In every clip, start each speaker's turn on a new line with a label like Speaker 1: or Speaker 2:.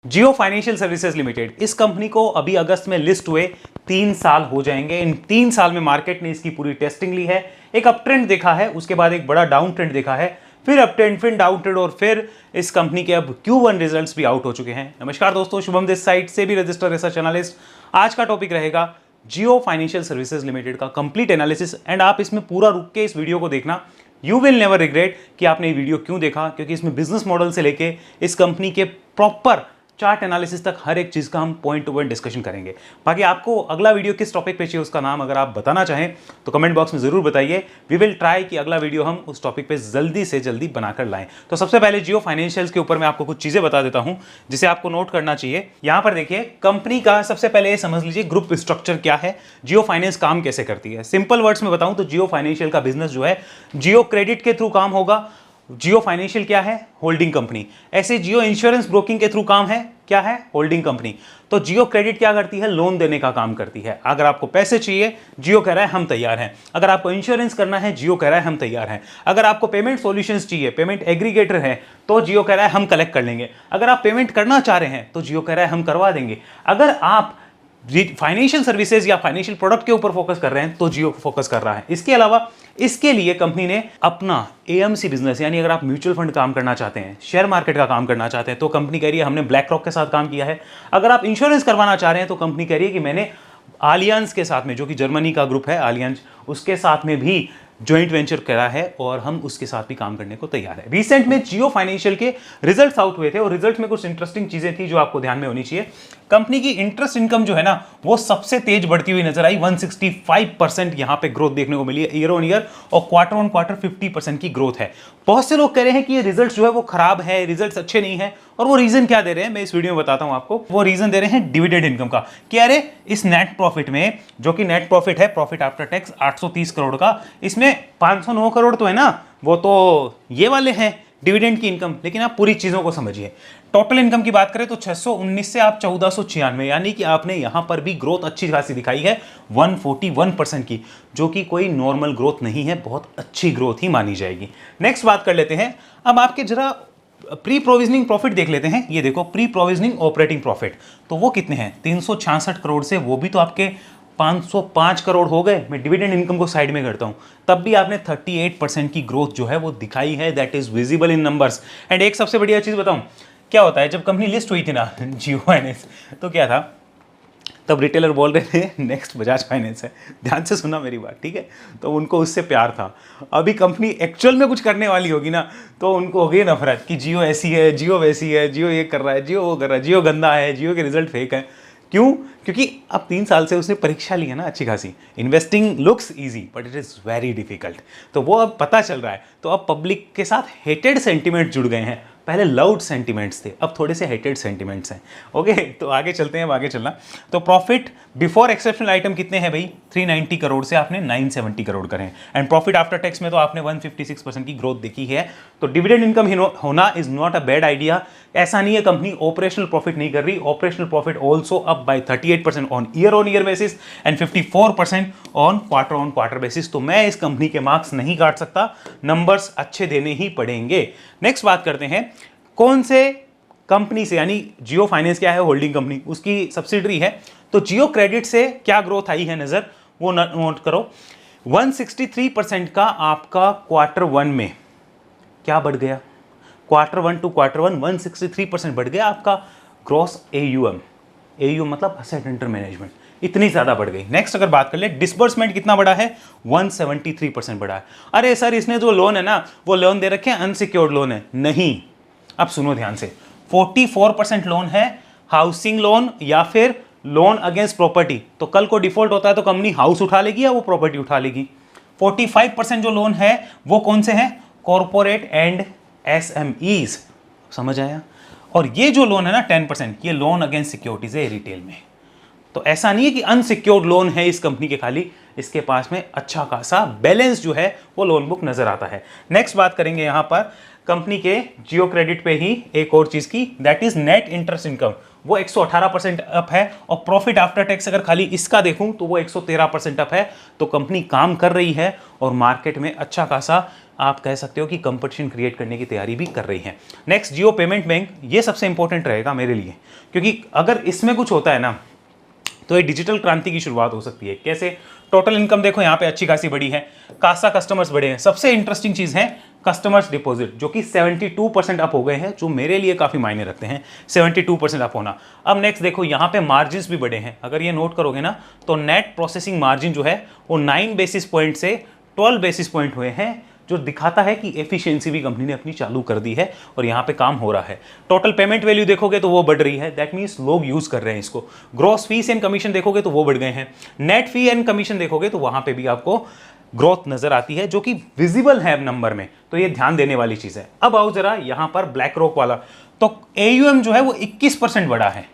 Speaker 1: जियो financial services limited, इस company को अभी अगस्त में लिस्ट हुए 3 साल हो जाएंगे। इन 3 साल में मार्केट ने इसकी पूरी टेस्टिंग ली है, एक अप ट्रेंड देखा है, उसके बाद एक बड़ा डाउन ट्रेंड देखा है, फिर अप ट्रेंड, फिर डाउन ट्रेंड, और फिर इस कंपनी के अब Q1 रिजल्ट्स भी आउट हो चुके हैं। नमस्कार दोस्तों, शुभम दिस साइट से भी रजिस्टर रिसर्च एनालिस्ट। आज का टॉपिक रहेगा जियो फाइनेंशियल सर्विसेज लिमिटेड का कंप्लीट एनालिसिस, एंड आप इसमें पूरा रुक के इस वीडियो को देखना। यू विल नेवर रिग्रेट कि आपने ये वीडियो क्यों देखा, क्योंकि इसमें बिजनेस मॉडल से लेके इस कंपनी के प्रॉपर चार्ट एनालिसिस तक हर एक चीज का हम पॉइंट टू पॉइंट डिस्कशन करेंगे। बाकी आपको अगला वीडियो किस टॉपिक पे चाहिए उसका नाम अगर आप बताना चाहें तो कमेंट बॉक्स में जरूर बताइए। वी विल ट्राई कि अगला वीडियो हम उस टॉपिक पे जल्दी से जल्दी बनाकर लाएं। तो सबसे पहले जियो फाइनेंशियल्स के ऊपर मैं आपको कुछ चीजें बता देता हूं जिसे आपको नोट करना चाहिए। यहां पर देखिए, कंपनी का सबसे पहले ये समझ लीजिए ग्रुप स्ट्रक्चर क्या है, जियो फाइनेंस काम कैसे करती है। सिंपल वर्ड्स में बताऊं तो जियो फाइनेंशियल का बिजनेस जो है जियो क्रेडिट के थ्रू काम होगा। जियो फाइनेंशियल क्या है? Holding company. ऐसे जियो इंश्योरेंस ब्रोकिंग के थ्रू काम है, क्या है? Holding company. तो जियो क्रेडिट क्या करती है? लोन देने का काम करती है। अगर आपको पैसे चाहिए, जियो कह रहा है हम तैयार हैं। अगर आपको इंश्योरेंस करना है, जियो कह रहा है हम तैयार हैं। अगर आपको पेमेंट सॉल्यूशंस चाहिए, पेमेंट एग्रीगेटर है, तो जियो कह रहा है हम कलेक्ट कर लेंगे। अगर आप पेमेंट करना चाह रहे हैं तो जियो कह रहा है हम करवा देंगे। अगर आप फाइनेंशियल सर्विसेज या फाइनेंशियल प्रोडक्ट के ऊपर फोकस कर रहे हैं तो जियो फोकस कर रहा है। इसके अलावा इसके लिए कंपनी ने अपना एएमसी बिजनेस, यानी अगर आप म्यूचुअल फंड काम करना चाहते हैं, शेयर मार्केट का काम करना चाहते हैं, तो कंपनी कह रही है हमने ब्लैक रॉक के साथ काम किया है। अगर आप इंश्योरेंस करवाना चाह रहे हैं तो कंपनी कह रही है कि मैंने आलियांज के साथ में, जो कि जर्मनी का ग्रुप है आलियांज, उसके साथ में भी जॉइंट वेंचर करा है और हम उसके साथ भी काम करने को तैयार है। रिसेंट में जियो फाइनेंशियल के रिजल्ट्स आउट हुए थे और रिजल्ट्स में कुछ इंटरेस्टिंग चीजें थी जो आपको ध्यान में होनी चाहिए। कंपनी की इंटरेस्ट इनकम जो है ना, वो सबसे तेज बढ़ती हुई नजर आई। 165% यहां पे ग्रोथ देखने को मिली है ईयर ऑन ईयर, और क्वार्टर ऑन क्वार्टर 50% की ग्रोथ है। बहुत से लोग कह रहे हैं कि ये रिजल्ट्स जो है वो खराब है, रिजल्ट्स अच्छे नहीं है, और वो रीजन क्या दे रहे हैं मैं इस वीडियो में बताता हूं आपको। वो रीजन दे रहे हैं डिविडेंड इनकम का, कि अरे इस नेट प्रॉफिट में, जो कि नेट प्रॉफिट है, प्रॉफिट आफ्टर टैक्स 830 करोड़ का, इसमें 509 करोड़ तो है ना, वो तो ये वाले हैं डिविडेंड की इनकम। लेकिन आप पूरी चीजों को समझिए। टोटल इनकम की बात करें तो 619 से आप 1496, यानी कि आपने यहां पर भी ग्रोथ अच्छी खासी दिखाई है 141% की, जो कि कोई नॉर्मल ग्रोथ नहीं है, बहुत अच्छी ग्रोथ ही मानी जाएगी। नेक्स्ट बात कर लेते हैं, अब आपके जरा प्री प्रोविजनिंग प्रॉफिट देख लेते हैं। ये देखो प्री प्रोविजनिंग ऑपरेटिंग प्रॉफिट, तो वो कितने हैं? 366 करोड़ से वो भी तो आपके 505 करोड़ हो गए। मैं डिविडेंड इनकम को साइड में करता हूं, तब भी आपने 38% की ग्रोथ जो है वो दिखाई है। That is visible in numbers. And एक सबसे बढ़िया चीज बताऊं, क्या होता है जब कंपनी लिस्ट हुई थी ना जियो फाइनेंस, तो क्या था, तब रिटेलर बोल रहे थे नेक्स्ट बजाज फाइनेंस है। ध्यान से सुना मेरी बात, ठीक है? तो उनको उससे प्यार था। अभी कंपनी एक्चुअल में कुछ करने वाली होगी ना, तो उनको होगी नफरत कि जियो ऐसी है, जियो वैसी है, जियो ये कर रहा है, जियो वो कर रहा है, जियो गंदा है, जियो के रिजल्ट फेक है। क्यों? क्योंकि अब 3 साल से उसने परीक्षा ली है ना अच्छी खासी। Investing looks easy but it is very difficult, तो वो अब पता चल रहा है। तो अब पब्लिक के साथ हेटेड सेंटिमेंट जुड़ गए हैं। पहले लाउड सेंटिमेंट्स थे, अब थोड़े से हेटेड सेंटिमेंट्स हैं। ओके, तो आगे चलते हैं, अब आगे चलना। तो प्रॉफिट बिफोर एक्सेप्शनल आइटम कितने हैं भाई? 390 करोड़ से आपने 970 करोड़ करें। एंड प्रॉफिट आफ्टर टैक्स में तो आपने 156% की ग्रोथ देखी है। तो डिविडेंड इनकम होना is not a bad idea. ऐसा नहीं है कंपनी ऑपरेशनल प्रॉफिट नहीं कर रही, operational profit also up by 38% on year basis and 54% on quarter basis. तो मैं इस कंपनी के मार्क्स नहीं काट सकता, नंबर्स अच्छे देने ही पड़ेंगे। नेक्स्ट बात करते हैं, कौन से कंपनी से, यानी जियो फाइनेंस क्या है? होल्डिंग कंपनी, उसकी सब्सिडरी है। तो जियो क्रेडिट से क्या ग्रोथ आई है नजर, वो नोट करो। 163% का आपका क्वार्टर 1 में क्या बढ़ गया? क्वार्टर 1 टू क्वार्टर 1 163% बढ़ गया आपका ग्रॉस एयूएम। एयूएम मतलब असेट अंडर मैनेजमेंट, इतनी ज्यादा बढ़ गई। नेक्स्ट अगर बात कर ले, डिसबर्समेंट कितना बढ़ा है? 173% बढ़ा है। अरे सर, इसने जो लोन है ना, वो लोन दे रखे हैं अनसिक्योर्ड लोन है। नहीं, अब सुनो ध्यान से, 44% लोन है हाउसिंग लोन या फिर लोन अगेंस्ट प्रॉपर्टी। तो कल को डिफॉल्ट होता है तो कंपनी हाउस उठा लेगी या वो प्रॉपर्टी उठा लेगी। 45% जो लोन है वो कौन से हैं? Corporate and SMEs. समझ आया? और ये जो लोन है ना 10%, ये लोन अगेंस्ट सिक्योरिटीज है रिटेल में। तो ऐसा नहीं है कि अनसिक्योर्ड लोन है इस कंपनी के, खाली इसके पास में अच्छा खासा बैलेंस जो है वो लोन बुक नजर आता है। नेक्स्ट बात करेंगे यहां पर कंपनी के जियो क्रेडिट पे ही एक और चीज की, that is net interest income. वो 118% अप है, और प्रॉफिट आफ्टर टैक्स अगर खाली इसका देखूं तो वो 113% अप है। तो कंपनी काम कर रही है और मार्केट में अच्छा खासा आप कह सकते हो कि कंपटीशन क्रिएट करने की तैयारी भी कर रही है। नेक्स्ट जियो पेमेंट बैंक, ये सबसे इंपॉर्टेंट रहेगा मेरे लिए, क्योंकि अगर इसमें कुछ होता है ना तो ये डिजिटल क्रांति की शुरुआत हो सकती है। कैसे? टोटल इनकम देखो यहाँ पे अच्छी खासी बड़ी है, कासा कस्टमर्स बड़े हैं, सबसे इंटरेस्टिंग चीज है कस्टमर्स डिपॉजिट जो कि 72% अप हो गए हैं, जो मेरे लिए काफी मायने रखते हैं 72% अप होना। अब नेक्स्ट देखो यहाँ पे मार्जिन भी बड़े हैं, अगर ये नोट करोगे ना तो नेट प्रोसेसिंग मार्जिन जो है वो 9 बेसिस पॉइंट से 12 बेसिस पॉइंट हुए हैं, जो दिखाता है कि एफिशिएंसी भी कंपनी ने अपनी चालू कर दी है और यहाँ पे काम हो रहा है। टोटल पेमेंट वैल्यू देखोगे तो वो बढ़ रही है, दैट मींस लोग यूज कर रहे हैं इसको। ग्रॉस फीस एंड कमीशन देखोगे तो वो बढ़ गए हैं। नेट फी एंड कमीशन देखोगे तो वहां पे भी आपको ग्रोथ नजर आती है, जो कि विजिबल है नंबर में, तो ये ध्यान देने वाली चीज है। अब आओ जरा यहां पर ब्लैक रॉक वाला, तो AUM जो है वो 21% बढ़ा है।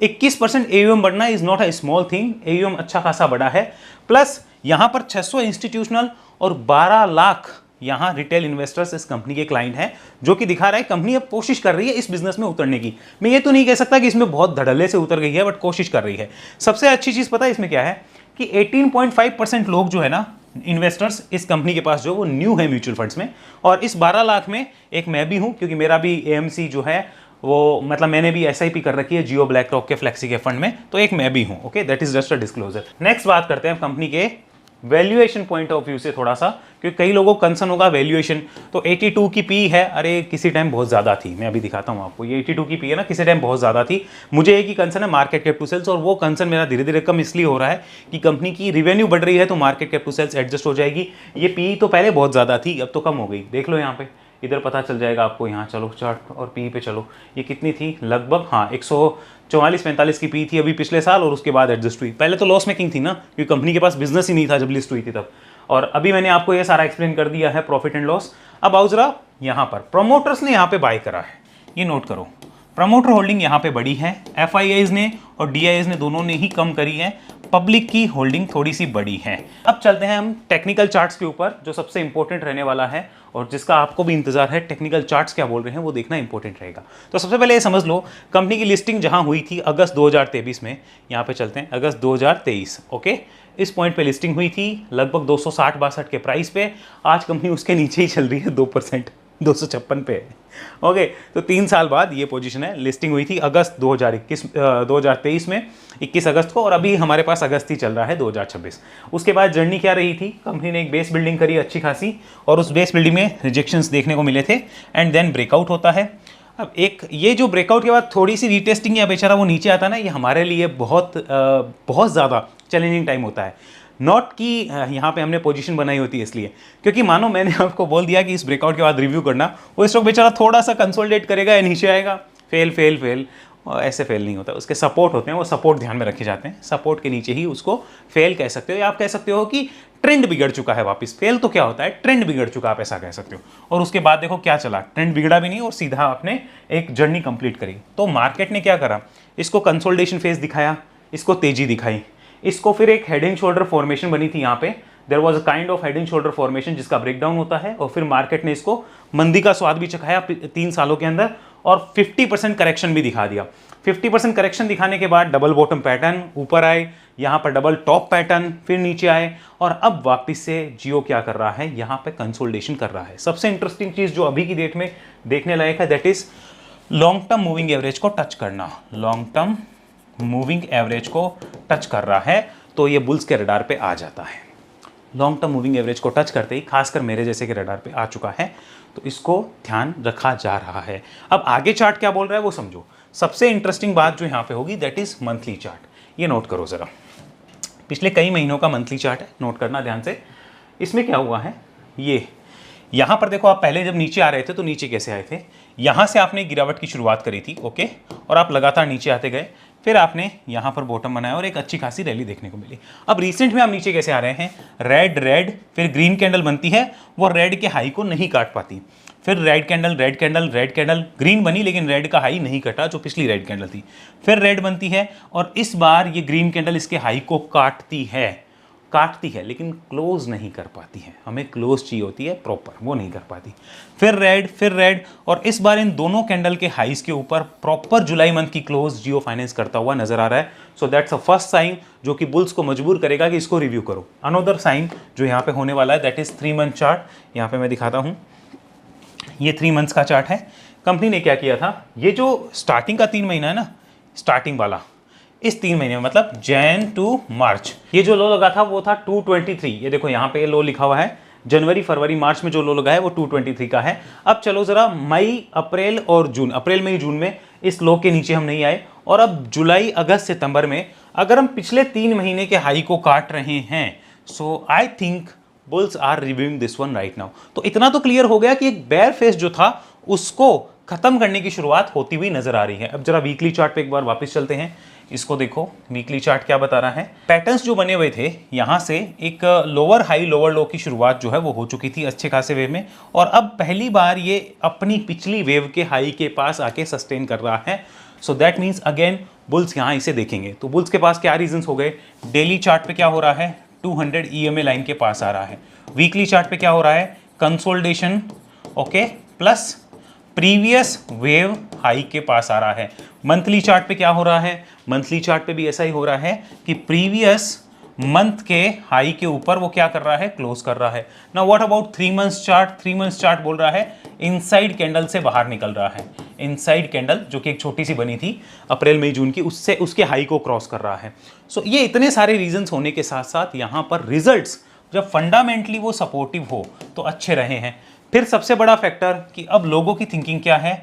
Speaker 1: 21% AUM बढ़ना is not a small thing, AUM अच्छा खासा बढ़ा है। प्लस यहां पर 600 इंस्टीट्यूशनल और 12 लाख यहां रिटेल इन्वेस्टर्स इस कंपनी के क्लाइंट हैं, जो कि दिखा रहा है कंपनी अब कोशिश कर रही है इस बिजनेस में उतरने की। मैं ये तो नहीं कह सकता कि इसमें बहुत धड़ल्ले से उतर गई है, बट कोशिश कर रही है। सबसे अच्छी चीज पता है इसमें क्या है कि 18.5% लोग जो है ना इन्वेस्टर्स इस कंपनी के पास जो वो न्यू है म्यूचुअल फंड्स में, और इस 12 लाख में एक मैं भी हूं, क्योंकि मेरा भी AMC जो है वो मतलब मैंने भी SIP कर रखी है जियो ब्लैक रॉक के फ्लेक्सी के फंड में, तो एक मैं भी हूं। Okay, that is just a disclosure. Next बात करते हैं कंपनी के वैल्यूएशन पॉइंट ऑफ व्यू से थोड़ा सा, क्योंकि कई लोगों को कंसर्न होगा वैल्यूएशन। तो 82 की पी है, अरे किसी टाइम बहुत ज़्यादा थी, मैं अभी दिखाता हूँ आपको। ये 82 की पी है ना, किसी टाइम बहुत ज़्यादा थी। मुझे एक ही कंसर्न है मार्केट कैप टू सेल्स, और वो कंसर्न मेरा धीरे धीरे कम इसलिए हो रहा है कि कंपनी की रिवेन्यू बढ़ रही है तो market cap to sales adjust हो जाएगी। ये पी तो पहले बहुत ज़्यादा थी, अब तो कम हो गई, देख लो यहाँ पे, इधर पता चल जाएगा आपको। यहाँ चलो चार्ट और पी पे चलो, ये कितनी थी लगभग, हाँ 144-45 की पी थी अभी पिछले साल, और उसके बाद एडजस्ट हुई। पहले तो लॉस मेकिंग थी ना, क्योंकि कंपनी के पास बिजनेस ही नहीं था जब लिस्ट हुई थी तब, और अभी मैंने आपको ये सारा एक्सप्लेन कर दिया है प्रॉफिट एंड लॉस। अब आओ जरा यहाँ पर प्रमोटर्स ने यहाँ पे बाय करा है, ये नोट करो। प्रमोटर होल्डिंग यहाँ पे बड़ी है, FIIs ने और DIIs ने दोनों ने ही कम करी है, पब्लिक की होल्डिंग थोड़ी सी बड़ी है। अब चलते हैं हम टेक्निकल चार्ट्स के ऊपर, जो सबसे इंपॉर्टेंट रहने वाला है और जिसका आपको भी इंतजार है। टेक्निकल चार्ट्स क्या बोल रहे हैं वो देखना इंपॉर्टेंट रहेगा। तो सबसे पहले ये समझ लो, कंपनी की लिस्टिंग जहां हुई थी अगस्त 2023 में, यहाँ पे चलते हैं अगस्त 2023, ओके, इस पॉइंट पे लिस्टिंग हुई थी लगभग 260-62 के प्राइस पे। आज कंपनी उसके नीचे ही चल रही है 2%, 256 पे है। ओके, तो 3 साल बाद ये पोजीशन है। लिस्टिंग हुई थी अगस्त 2023 में, 21 अगस्त को, और अभी हमारे पास अगस्त ही चल रहा है 2026। उसके बाद जर्नी क्या रही थी, कंपनी ने एक बेस बिल्डिंग करी अच्छी खासी, और उस बेस बिल्डिंग में रिजेक्शंस देखने को मिले थे, एंड देन ब्रेकआउट होता है। अब एक ये जो ब्रेकआउट के बाद थोड़ी सी रीटेस्टिंग या बेचारा वो नीचे आता है ना, ये हमारे लिए बहुत ज़्यादा चैलेंजिंग टाइम होता है। नॉट कि यहाँ पे हमने पोजीशन बनाई होती है इसलिए, क्योंकि मानो मैंने आपको बोल दिया कि इस ब्रेकआउट के बाद रिव्यू करना, वो स्टॉक बेचारा थोड़ा सा कंसोलिडेट करेगा या नीचे आएगा, फेल, ऐसे फेल नहीं होता, उसके सपोर्ट होते हैं, वो सपोर्ट ध्यान में रखे जाते हैं। सपोर्ट के नीचे ही उसको फेल कह सकते हो, या आप कह सकते हो कि ट्रेंड बिगड़ चुका है वापस। फेल तो क्या होता है, ट्रेंड बिगड़ चुका, आप ऐसा कह सकते हो। और उसके बाद देखो क्या चला, ट्रेंड बिगड़ा भी नहीं और सीधा आपने एक जर्नी कंप्लीट करी। तो मार्केट ने क्या करा, इसको कंसोलिडेशन फेज दिखाया, इसको तेजी दिखाई, इसको फिर एक हेड एंड शोल्डर फॉर्मेशन बनी थी यहाँ पे, there was a kind of head and shoulder formation जिसका ब्रेकडाउन होता है, और फिर मार्केट ने इसको मंदी का स्वाद भी चखाया 3 सालों के अंदर, और 50% करेक्शन भी दिखा दिया। 50% करेक्शन दिखाने के बाद डबल बॉटम पैटर्न, ऊपर आए, यहाँ पर डबल टॉप पैटर्न, फिर नीचे आए, और अब वापस से जियो क्या कर रहा है, यहाँ पे कंसोलिडेशन कर रहा है। सबसे इंटरेस्टिंग चीज जो अभी की डेट में देखने लायक है, that is long term moving average को टच करना। लॉन्ग टर्म मूविंग एवरेज को टच कर रहा है तो ये बुल्स के रडार पे आ जाता है। लॉन्ग टर्म मूविंग एवरेज को टच करते ही खासकर मेरे जैसे के रडार पे आ चुका है, तो इसको ध्यान रखा जा रहा है। अब आगे चार्ट क्या बोल रहा है वो समझो। सबसे इंटरेस्टिंग बात जो यहाँ पे होगी दैट इज मंथली चार्ट। ये नोट करो जरा, पिछले कई महीनों का मंथली चार्ट है, नोट करना ध्यान से। इसमें क्या हुआ है, ये यहाँ पर देखो, आप पहले जब नीचे आ रहे थे तो नीचे कैसे आए थे, यहाँ से आपने गिरावट की शुरुआत करी थी, ओके, और आप लगातार नीचे आते गए, फिर आपने यहाँ पर बॉटम बनाया और एक अच्छी खासी रैली देखने को मिली। अब रिसेंट में आप नीचे कैसे आ रहे हैं, रेड, फिर ग्रीन कैंडल बनती है, वो रेड के हाई को नहीं काट पाती, फिर रेड कैंडल, ग्रीन बनी लेकिन रेड का हाई नहीं कटा जो पिछली रेड कैंडल थी, फिर रेड बनती है, और इस बार ये ग्रीन कैंडल इसके हाई को काटती है, काटती है लेकिन क्लोज नहीं कर पाती है, हमें क्लोज चाहिए होती है प्रॉपर, वो नहीं कर पाती। फिर रेड और इस बार इन दोनों कैंडल के हाइस के ऊपर प्रॉपर जुलाई मंथ की क्लोज जियो फाइनेंस करता हुआ नजर आ रहा है। So that's a first sign जो कि बुल्स को मजबूर करेगा कि इसको रिव्यू करो। अनदर साइन जो यहाँ पे होने वाला है दैट इज 3 मंथ चार्ट। यहाँ पे मैं दिखाता हूँ, ये 3 मंथ्स का चार्ट है। कंपनी ने क्या किया था, ये जो स्टार्टिंग का 3 महीना है ना, स्टार्टिंग वाला, इस 3 महीने में मतलब जैन टू मार्च, ये जो लो लगा था वो था 223। ये देखो यहाँ पे लो लिखा हुआ है, जनवरी फरवरी मार्च में जो लो लगा है वो 223 का है। अब चलो जरा मई अप्रैल और जून, अप्रैल मई जून में इस लो के नीचे हम नहीं आए, और अब जुलाई अगस्त सितंबर में अगर हम पिछले 3 महीने के हाई को काट रहे हैं, so I think bulls are reviewing this one right now. तो इतना तो क्लियर हो गया कि एक बेयर फेस जो था उसको खत्म करने की शुरुआत होती हुई नजर आ रही है। अब जरा वीकली चार्ट पे एक बार वापस चलते हैं, इसको देखो वीकली चार्ट क्या बता रहा है। पैटर्न्स जो बने हुए थे, यहाँ से एक लोअर हाई लोअर लो की शुरुआत जो है वो हो चुकी थी अच्छे खासे वेव में, और अब पहली बार ये अपनी पिछली वेव के हाई के पास आके सस्टेन कर रहा है। So that means again bulls यहाँ इसे देखेंगे। तो बुल्स के पास क्या रीजंस हो गए, डेली चार्ट पे क्या हो रहा है, 200 EMA लाइन के पास आ रहा है। वीकली चार्ट पे क्या हो रहा है, consolidation, okay, plus previous wave high के पास आ रहा है। मंथली चार्ट पे क्या हो रहा है, मंथली चार्ट पे भी ऐसा ही हो रहा है कि प्रीवियस मंथ के हाई के ऊपर वो क्या कर रहा है, क्लोज कर रहा है। Now what about 3 months chart, 3 months chart बोल रहा है इनसाइड कैंडल से बाहर निकल रहा है। इनसाइड कैंडल जो कि एक छोटी सी बनी थी अप्रैल मई जून की, उससे उसके हाई को क्रॉस कर रहा है। सो ये इतने सारे रीजंस होने के साथ साथ यहाँ पर रिजल्ट्स जब फंडामेंटली वो सपोर्टिव हो तो अच्छे रहे हैं। फिर सबसे बड़ा फैक्टर कि अब लोगों की थिंकिंग क्या है,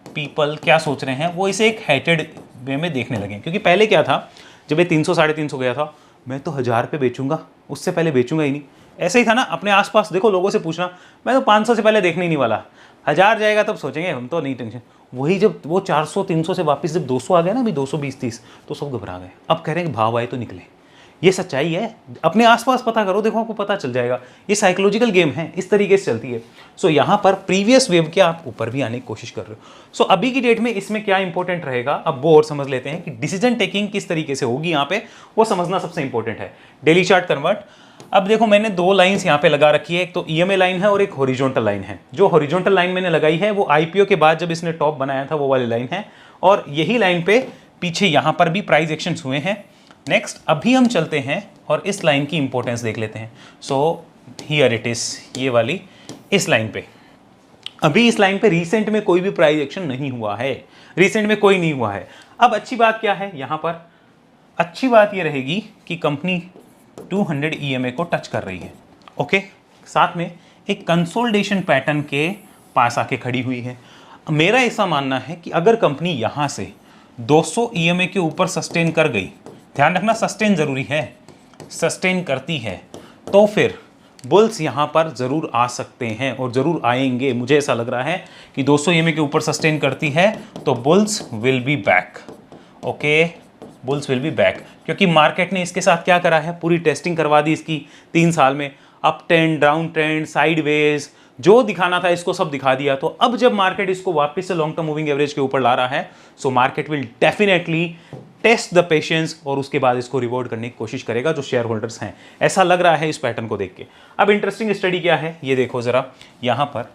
Speaker 1: पीपल क्या सोच रहे हैं, वो इसे एक हेटेड वे में देखने लगे। क्योंकि पहले क्या था, जब ये 300 350 गया था, मैं तो 1000 पे बेचूंगा, उससे पहले बेचूंगा ही नहीं, ऐसे ही था ना। अपने आसपास देखो, लोगों से पूछना, मैं तो 500 से पहले देखने ही नहीं वाला, 1000 जाएगा तब सोचेंगे, हम तो नहीं टेंशन। वही जब वो 400 300 से वापस जब 200 आ गया ना, अभी 220-30, तो सब घबरा गए। अब कह रहे हैं कि भाव आए तो निकले। ये सच्चाई है, अपने आसपास पता करो, देखो आपको पता चल जाएगा। ये साइकोलॉजिकल गेम है, इस तरीके से चलती है। सो यहाँ पर प्रीवियस वेव के आप ऊपर भी आने की कोशिश कर रहे हो। सो अभी की डेट में इसमें क्या इंपॉर्टेंट रहेगा, अब वो और समझ लेते हैं कि डिसीजन टेकिंग किस तरीके से होगी यहाँ पे, वो समझना सबसे इंपॉर्टेंट है। डेली चार्ट कन्वर्ट, अब देखो मैंने 2 लाइन्स यहाँ पे लगा रखी है, एक तो EMA लाइन है और एक हॉरिजॉन्टल लाइन है। जो हॉरिजॉन्टल लाइन मैंने लगाई है वो IPO के बाद जब इसने टॉप बनाया था वो वाली लाइन है, और यही लाइन पे पीछे यहाँ पर भी प्राइस एक्शंस हुए हैं। नेक्स्ट अभी हम चलते हैं और इस लाइन की इंपॉर्टेंस देख लेते हैं। सो हियर इट इज, ये वाली इस लाइन पे, अभी इस लाइन पे रिसेंट में कोई भी प्राइस एक्शन नहीं हुआ है, रिसेंट में कोई नहीं हुआ है। अब अच्छी बात क्या है, यहाँ पर अच्छी बात ये रहेगी कि कंपनी 200 EMA को टच कर रही है, ओके, साथ में एक कंसोलिडेशन पैटर्न के पास आके खड़ी हुई है। मेरा ऐसा मानना है कि अगर कंपनी यहाँ से 200 EMA के ऊपर सस्टेन कर गई, ध्यान रखना सस्टेन जरूरी है, सस्टेन करती है, तो फिर बुल्स यहाँ पर ज़रूर आ सकते हैं और ज़रूर आएंगे। मुझे ऐसा लग रहा है कि 200 EMA के ऊपर सस्टेन करती है तो bulls will be back, okay, bulls will be back. क्योंकि मार्केट ने इसके साथ क्या करा है, पूरी टेस्टिंग करवा दी इसकी 3 साल में, up trend, down trend, sideways, जो दिखाना था इसको सब दिखा दिया। तो अब जब मार्केट इसको वापस से लॉन्ग टर्म मूविंग एवरेज के ऊपर ला रहा है, so market will definitely test the patience और उसके बाद इसको रिवॉर्ड करने की कोशिश करेगा जो शेयर होल्डर्स हैं, ऐसा लग रहा है इस पैटर्न को देख के। अब इंटरेस्टिंग स्टडी क्या है ये देखो जरा, यहाँ पर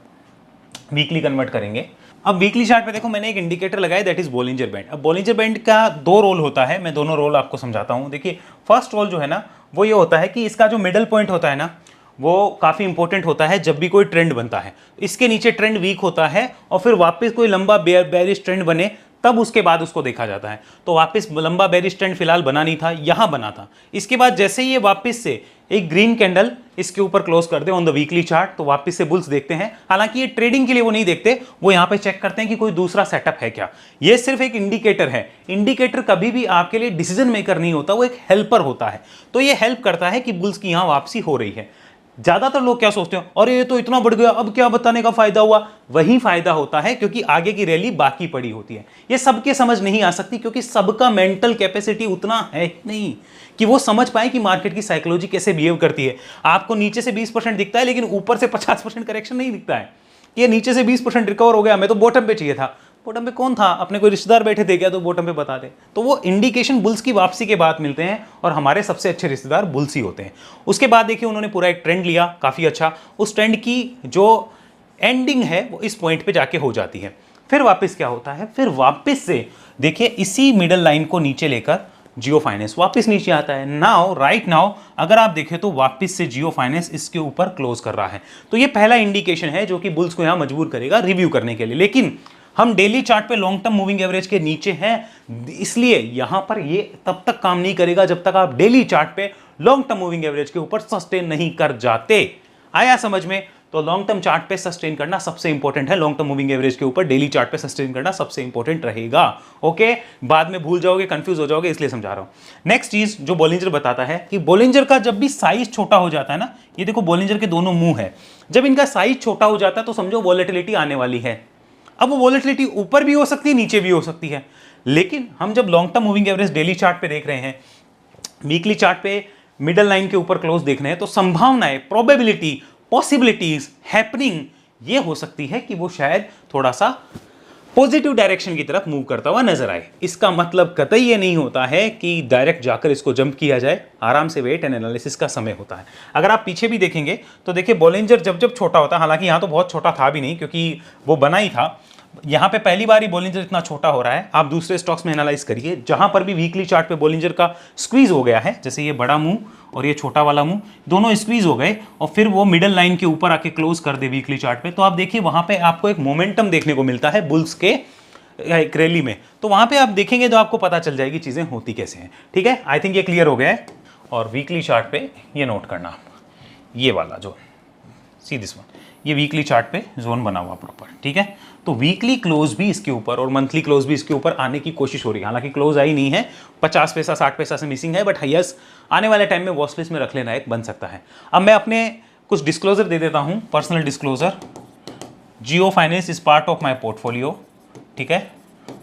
Speaker 1: वीकली कन्वर्ट करेंगे। अब वीकली चार्ट पे देखो मैंने एक इंडिकेटर लगाया, दैट इज बोलिंजर बैंड। अब बोलिंजर बैंड का 2 रोल होता है, मैं दोनों रोल आपको समझाता हूँ। देखिए फर्स्ट रोल जो है ना वो ये होता है कि इसका जो मिडल पॉइंट होता है ना वो काफ़ी इंपॉर्टेंट होता है जब भी कोई ट्रेंड बनता है। इसके नीचे ट्रेंड वीक होता है और फिर वापस कोई लंबा बेरिश ट्रेंड बने तब उसके बाद उसको देखा जाता है। तो वापस लंबा बेरिश ट्रेंड फिलहाल बना नहीं था, यहाँ बना था। इसके बाद जैसे ही ये वापस से एक ग्रीन कैंडल इसके ऊपर क्लोज कर दे ऑन द वीकली चार्ट, तो वापस से बुल्स देखते हैं। हालांकि ये ट्रेडिंग के लिए वो नहीं देखते, वो यहाँ पे चेक करते हैं कि कोई दूसरा सेटअप है क्या। ये सिर्फ एक इंडिकेटर है। इंडिकेटर कभी भी आपके लिए डिसीजन मेकर नहीं होता, वो एक हेल्पर होता है। तो ये हेल्प करता है कि बुल्स की यहाँ वापसी हो रही है। ज्यादातर लोग क्या सोचते हैं, अरे ये तो इतना बढ़ गया, अब क्या बताने का फायदा हुआ। वही फायदा होता है क्योंकि आगे की रैली बाकी पड़ी होती है। ये सबके समझ नहीं आ सकती क्योंकि सबका मेंटल कैपेसिटी उतना है नहीं कि वो समझ पाए कि मार्केट की साइकोलॉजी कैसे बिहेव करती है। आपको नीचे से 20% दिखता है लेकिन ऊपर से 50% करेक्शन नहीं दिखता है। ये नीचे से 20% रिकवर हो गया, मैं तो बॉटम पे चाहिए था, बॉटम पे कौन था, अपने कोई रिश्तेदार बैठे थे क्या तो बॉटम पे बता दे। तो वो इंडिकेशन बुल्स की वापसी के बाद मिलते हैं और हमारे सबसे अच्छे रिश्तेदार बुल्स ही होते हैं। उसके बाद देखिए उन्होंने पूरा एक ट्रेंड लिया, काफ़ी अच्छा, उस ट्रेंड की जो एंडिंग है वो इस पॉइंट पे जाके हो जाती है। फिर वापस क्या होता है, फिर वापस से देखिए इसी मिडल लाइन को नीचे लेकर जियो फाइनेंस वापस नीचे आता है। नाउ राइट नाउ अगर आप देखें तो वापस से जियो फाइनेंस इसके ऊपर क्लोज कर रहा है। तो ये पहला इंडिकेशन है जो कि बुल्स को यहां मजबूर करेगा रिव्यू करने के लिए। लेकिन हम डेली चार्ट पे लॉन्ग टर्म मूविंग एवरेज के नीचे हैं, इसलिए यहां पर ये तब तक काम नहीं करेगा जब तक आप डेली चार्ट पे लॉन्ग टर्म मूविंग एवरेज के ऊपर सस्टेन नहीं कर जाते। आया समझ में? तो लॉन्ग टर्म चार्ट पे सस्टेन करना सबसे इंपॉर्टेंट है, लॉन्ग टर्म मूविंग एवरेज के ऊपर डेली चार्ट पे सस्टेन करना सबसे इंपॉर्टेंट रहेगा। ओके, बाद में भूल जाओगे, कंफ्यूज हो जाओगे, इसलिए समझा रहा हूं। नेक्स्ट चीज जो बॉलिंजर बताता है कि बॉलिंजर का जब भी साइज छोटा हो जाता है ना, ये देखो बॉलिंजर के दोनों मुंह है, जब इनका साइज छोटा हो जाता है तो समझो वॉलेटिलिटी आने वाली है। अब वो वॉलेटिलिटी ऊपर भी हो सकती है, नीचे भी हो सकती है। लेकिन हम जब long term moving average daily chart पे देख रहे हैं, वीकली चार्ट पे मिडल लाइन के ऊपर क्लोज देख रहे हैं, तो संभावनाएं, प्रोबेबिलिटी, पॉसिबिलिटीज, हैपनिंग ये हो सकती है कि वो शायद थोड़ा सा पॉजिटिव डायरेक्शन की तरफ मूव करता हुआ नजर आए। इसका मतलब कतई ये नहीं होता है कि डायरेक्ट जाकर इसको जंप किया जाए, आराम से वेट एंड एनालिसिस का समय होता है। अगर आप पीछे भी देखेंगे तो देखिए बॉलिंजर जब जब छोटा होता है, हालांकि यहाँ तो बहुत छोटा था भी नहीं क्योंकि वो बना ही था, यहाँ पे पहली बार ही बॉलिंजर इतना छोटा हो रहा है। आप दूसरे स्टॉक्स में एनालाइज करिए, जहां पर भी वीकली चार्ट पे बॉलिंजर का स्क्वीज हो गया है, जैसे ये बड़ा मुंह और ये छोटा वाला मुंह दोनों स्क्वीज हो गए और फिर वो मिडल लाइन के ऊपर आके क्लोज कर दे वीकली चार्ट पे, तो आप देखिए वहां पे आपको एक मोमेंटम देखने को मिलता है बुल्स के एक रैली में। तो वहां पे आप देखेंगे तो आपको पता चल जाएगी चीजें होती कैसे हैं। ठीक है, आई थिंक ये क्लियर हो गया है। और वीकली चार्ट पे ये नोट करना, ये वाला जो सी दिस वन, ये वीकली चार्ट पे जोन बना हुआ प्रॉपर। ठीक है, तो वीकली क्लोज भी इसके ऊपर और मंथली क्लोज भी इसके ऊपर आने की कोशिश हो रही है। हालांकि क्लोज आई नहीं है, 50 पैसा 60 पैसा से मिसिंग है, बट यस आने वाले टाइम में वॉच लिस्ट में रख लेना एक बन सकता है। अब मैं अपने कुछ डिस्क्लोजर दे देता हूं, personal disclosure. Jio finance is part of my portfolio. ठीक है,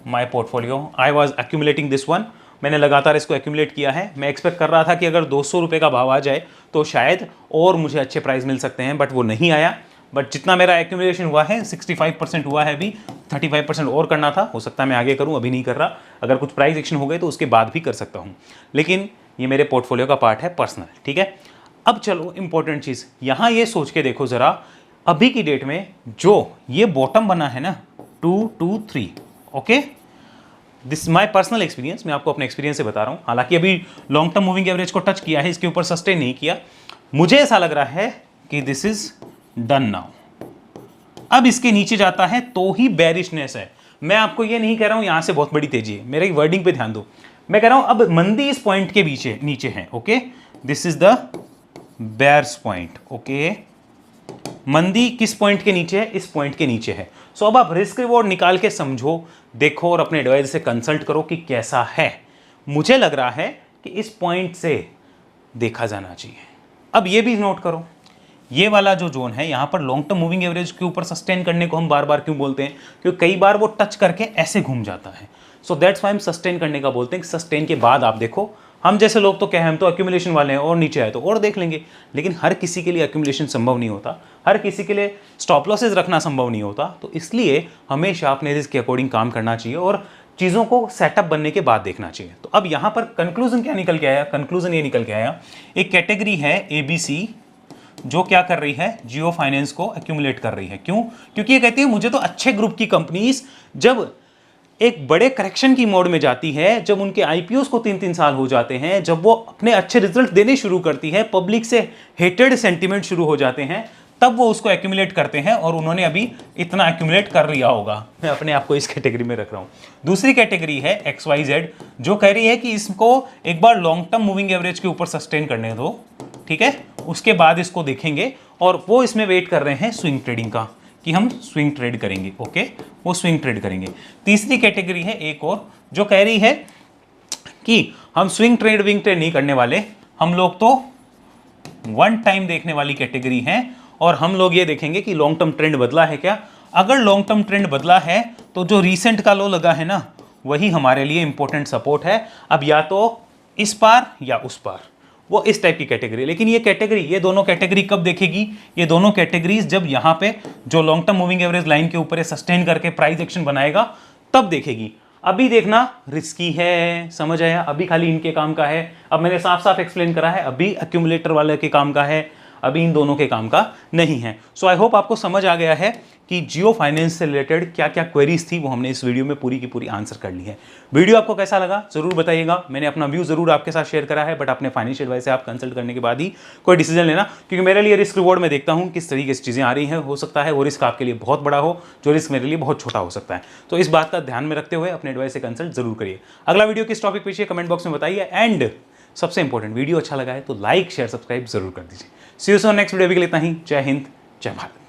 Speaker 1: my portfolio, I was accumulating this one, मैंने लगातार इसको एक्यूमुलेट किया है। मैं एक्सपेक्ट कर रहा था कि अगर 200 रुपये का भाव आ जाए तो शायद और मुझे अच्छे प्राइस मिल सकते हैं, बट वो नहीं आया। बट जितना मेरा एक्यूमुलेशन हुआ है 65% हुआ है, अभी 35% और करना था, हो सकता है मैं आगे करूं, अभी नहीं कर रहा। अगर कुछ प्राइस एक्शन हो गए तो उसके बाद भी कर सकता हूं, लेकिन ये मेरे पोर्टफोलियो का पार्ट है पर्सनल। ठीक है, अब चलो इंपॉर्टेंट चीज़ यहाँ ये सोच के देखो ज़रा, अभी की डेट में जो ये बॉटम बना है ना 223, okay, this my personal experience, मैं आपको अपने एक्सपीरियंस से बता रहा हूँ। हालांकि अभी लॉन्ग टर्म मूविंग एवरेज को टच किया है, इसके ऊपर सस्टेन नहीं किया। मुझे ऐसा लग रहा है कि दिस इज डन नाउ। अब इसके नीचे जाता है तो ही बेरिशनेस है। मैं आपको ये नहीं कह रहा हूं यहां से बहुत बड़ी तेजी है, मेरे वर्डिंग पे ध्यान दो। मैं कह रहा हूं अब मंदी इस पॉइंट के पीछे नीचे है। Okay, this is the bears point. Okay, मंदी किस पॉइंट के नीचे है? इस पॉइंट के नीचे है। सो अब आप रिस्क रिवॉर्ड निकाल के समझो, देखो और अपने एडवाइजर से कंसल्ट करो कि कैसा है। मुझे लग रहा है कि इस पॉइंट से देखा जाना चाहिए। अब ये भी नोट करो, ये वाला जो जोन है यहाँ पर लॉन्ग टर्म मूविंग एवरेज के ऊपर सस्टेन करने को हम बार बार क्यों बोलते हैं? क्योंकि कई बार वो टच करके ऐसे घूम जाता है। सो दैट्स व्हाई हम सस्टेन करने का बोलते हैं कि सस्टेन के बाद आप देखो। हम जैसे लोग तो क्या है, हम तो एक्यूमुलेशन वाले हैं, और नीचे आए तो और देख लेंगे, लेकिन हर किसी के लिए एक्यूमुलेशन संभव नहीं होता, हर किसी के लिए स्टॉप लॉसेज रखना संभव नहीं होता। तो इसलिए हमेशा अपने रिस्क के अकॉर्डिंग काम करना चाहिए और चीज़ों को सेटअप बनने के बाद देखना चाहिए। तो अब यहाँ पर कंक्लूजन क्या निकल के आया? कंक्लूजन ये निकल के आया, एक कैटेगरी है ABC जो क्या कर रही है, जियो फाइनेंस को एक्यूमुलेट कर रही है। क्यों? क्योंकि ये कहती है मुझे तो अच्छे ग्रुप की कंपनीज जब एक बड़े करेक्शन की मोड में जाती है, जब उनके आईपीओस को 3-3 साल हो जाते हैं, जब वो अपने अच्छे रिजल्ट देने शुरू करती है, पब्लिक से हेटेड सेंटिमेंट शुरू हो जाते हैं, तब वो उसको एक्यूमुलेट करते हैं। और उन्होंने अभी इतना एक्यूमुलेट कर लिया होगा, मैं अपने आप को इस कैटेगरी में रख रहा हूँ। दूसरी कैटेगरी है XYZ जो कह रही है कि इसको एक बार लॉन्ग टर्म मूविंग एवरेज के ऊपर सस्टेन करने दो, ठीक है, उसके बाद इसको देखेंगे। और वो इसमें वेट कर रहे हैं स्विंग ट्रेडिंग का, कि हम स्विंग ट्रेड करेंगे। ओके, वो स्विंग ट्रेड करेंगे। तीसरी कैटेगरी है एक और जो कह रही है कि हम स्विंग ट्रेड विंग ट्रेड नहीं करने वाले, हम लोग तो वन टाइम देखने वाली कैटेगरी है। और हम लोग ये देखेंगे कि लॉन्ग टर्म ट्रेंड बदला है क्या। अगर लॉन्ग टर्म ट्रेंड बदला है तो जो रीसेंट का लो लगा है ना, वही हमारे लिए इंपॉर्टेंट सपोर्ट है। अब या तो इस पार या उस पार, वो इस टाइप की कैटेगरी। लेकिन ये कैटेगरी, ये दोनों कैटेगरी कब देखेगी? ये दोनों कैटेगरीज जब यहाँ पे जो long term moving average line के ऊपर सस्टेन करके प्राइस एक्शन बनाएगा, तब देखेगी। अभी देखना रिस्की है, समझ आया? अभी खाली इनके काम का है। अब मैंने साफ साफ एक्सप्लेन करा है, अभी एक्यूमुलेटर वाले के काम का है, अभी इन दोनों के काम का नहीं है। सो आई होप आपको समझ आ गया है कि जियो फाइनेंस से रिलेटेड क्या क्या क्वेरीज थी, वो हमने इस वीडियो में पूरी की पूरी आंसर कर ली है। वीडियो आपको कैसा लगा जरूर बताइएगा। मैंने अपना व्यू जरूर आपके साथ शेयर करा है, बट अपने फाइनेंशियल एडवाइस से आप कंसल्ट करने के बाद ही कोई डिसीजन लेना, क्योंकि मेरे लिए रिस्क रिवॉर्ड में देखता हूँ किस तरीके से चीज़ें आ रही हैं। हो सकता है वो रिस्क आपके लिए बहुत बड़ा हो, जो रिस्क मेरे लिए बहुत छोटा हो सकता है। तो इस बात का ध्यान में रखते हुए अपने एडवाइस से कंसल्ट जरूर करिए। अगला वीडियो किस टॉपिक पे कमेंट बॉक्स में बताइए, एंड सबसे इंपॉर्टेंट, वीडियो अच्छा लगा है तो लाइक शेयर सब्सक्राइब जरूर कर दीजिए। सी यू सून नेक्स्ट वीडियो के लिए इतना ही। जय हिंद, जय भारत।